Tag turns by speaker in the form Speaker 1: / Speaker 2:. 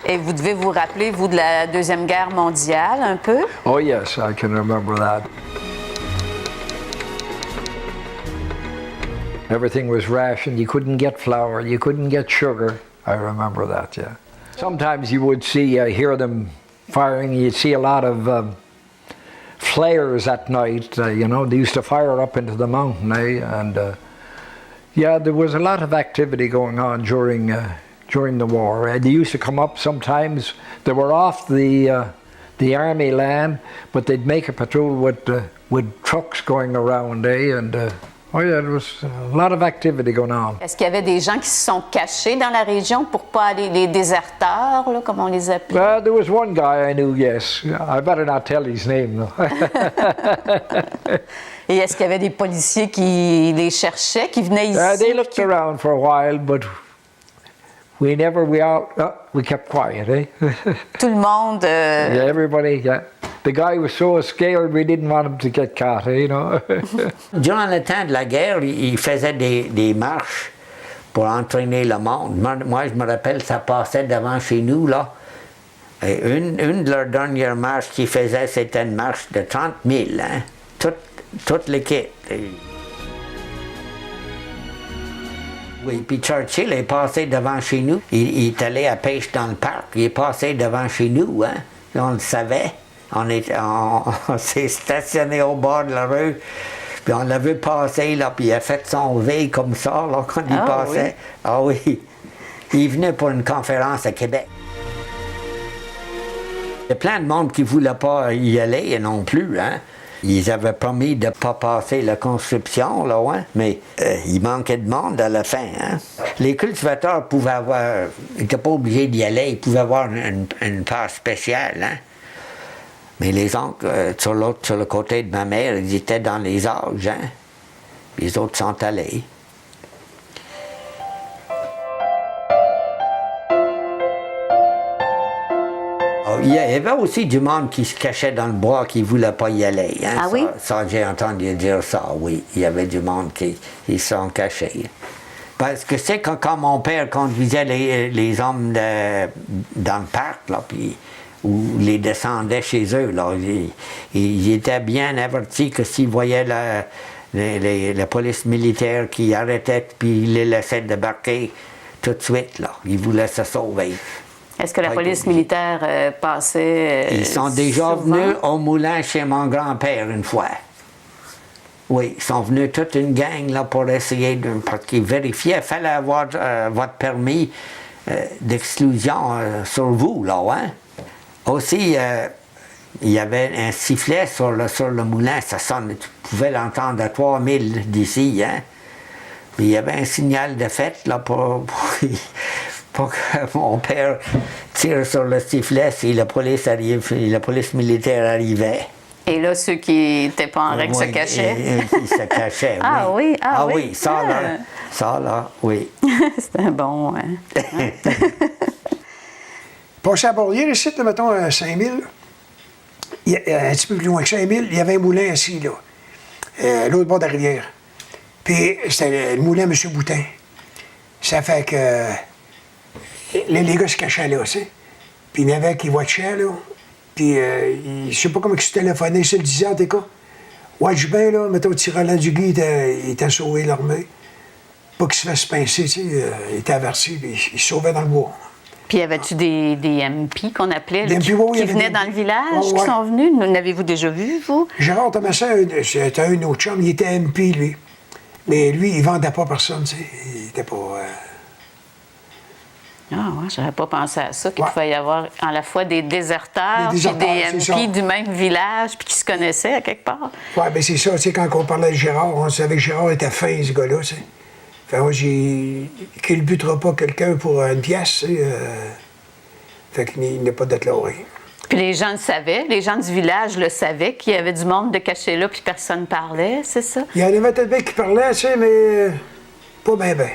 Speaker 1: Et vous devez vous rappeler, vous, de la Deuxième Guerre mondiale, un peu?
Speaker 2: Oh yes, I can remember that. Everything was rationed. You couldn't get flour. You couldn't get sugar. I remember that, yeah. Sometimes you would hear them firing. You'd see a lot of flares at night. You know, they used to fire up into the mountain, And yeah, there was a lot of activity going on during the war. They used to come up sometimes. They were off the army land, but they'd make a patrol with trucks going around, And oh yeah, there was a lot of activity going on.
Speaker 1: Est-ce qu'il y avait des gens qui se sont cachés dans la région pour pas aller, les déserteurs, là, comme on les appelait?
Speaker 2: Well, there was one guy I knew, yes. I better not tell his name, though.
Speaker 1: Et est-ce qu'il y avait des policiers qui les cherchaient, qui venaient ici?
Speaker 2: They looked around for a while, but we kept quiet, eh?
Speaker 1: Tout le monde...
Speaker 2: Yeah, everybody, yeah. The guy was so scared, we didn't want him to get caught, you know.
Speaker 3: Durant le temps de la guerre, il faisait des marches pour entraîner le monde. Moi, je me rappelle, ça passait devant chez nous, là. Et une de leurs dernières marches qu'ils faisaient, c'était une marche de 30 000, hein? Toute l'équipe. Oui, puis Churchill est passé devant chez nous. Il est allé à pêche dans le parc. Il est passé devant chez nous, hein? On le savait. On s'est stationné au bord de la rue, puis on l'a vu passer, là, puis il a fait son V comme ça, là, quand il passait. Oui. Ah oui, il venait pour une conférence à Québec. Il y a plein de monde qui ne voulait pas y aller non plus, hein. Ils avaient promis de ne pas passer la conscription, là, hein, mais il manquait de monde à la fin, hein. Les cultivateurs pouvaient avoir, ils n'étaient pas obligés d'y aller, ils pouvaient avoir une part spéciale, hein. Mais les oncles, sur le côté de ma mère, ils étaient dans les âges, hein. Les autres sont allés. Il y avait aussi du monde qui se cachait dans le bois, qui ne voulait pas y aller, hein.
Speaker 1: Ah oui?
Speaker 3: Ça, j'ai entendu dire ça, oui. Il y avait du monde qui se sont cachés. Parce que c'est quand mon père conduisait les hommes dans le parc, là, puis... ou les descendaient chez eux, là. Ils étaient bien avertis que s'ils voyaient la police militaire qui arrêtait puis les laissait débarquer tout de suite, là. Ils voulaient se sauver.
Speaker 1: Est-ce que la police militaire passait
Speaker 3: Ils sont déjà
Speaker 1: souvent?
Speaker 3: venus au moulin chez mon grand-père une fois. Oui, ils sont venus toute une gang là, pour essayer parce qu'ils vérifiaient, il fallait avoir votre permis d'exclusion sur vous, là, hein? Aussi, il y avait un sifflet sur le moulin, ça sonne, tu pouvais l'entendre à 3000 d'ici, hein. Mais il y avait un signal de fête là, pour que mon père tire sur le sifflet si la police militaire arrivait.
Speaker 1: Et là, ceux qui n'étaient pas en règle se cachaient?
Speaker 3: Ils se cachaient,
Speaker 1: ah oui,
Speaker 3: ah oui. Ça là, oui.
Speaker 1: C'était un bon...
Speaker 4: Passé à Bordière, ici, mettons, à Saint-Mille, un petit peu plus loin que Saint-Mille, il y avait un moulin assis, là, l'autre bord de la rivière. Puis c'était le moulin à M. Boutin. Ça fait que les gars se cachaient là, tu sais. Puis il y en avait qui watchaient, là. Puis je sais pas comment ils se téléphonaient, ils se le disaient, en tout cas. Watch bien, là, mettons, Roland Duguay, il était sauvé l'armée. Pas qu'il se fasse pincer, tu sais, il était averti, puis il se sauvait dans le bois.
Speaker 1: Puis y avait-tu des MP qu'on appelait, là,
Speaker 4: qui
Speaker 1: venaient dans le village, qui sont venus? N'avez-vous déjà vu, vous?
Speaker 4: Gérard Thomasin, c'était un autre chum, il était MP, lui. Mais lui, il vendait pas personne, tu sais. Il était pas...
Speaker 1: Ah ouais, j'aurais pas pensé à ça, qu'il pouvait y avoir à la fois des déserteurs puis des MP du même village, puis qui se connaissaient à quelque part.
Speaker 4: Oui, bien c'est ça, tu sais, quand on parlait de Gérard, on savait que Gérard était fin, ce gars-là, tu sais. Fait moi, qu'il ne butera pas quelqu'un pour une pièce, tu sais. Fait qu'il n'est pas déclaré.
Speaker 1: Puis les gens le savaient, les gens du village le savaient, qu'il y avait du monde de caché là, puis personne parlait, c'est ça?
Speaker 4: Il y en avait peut-être qui parlaient, tu sais, mais pas bien, bien.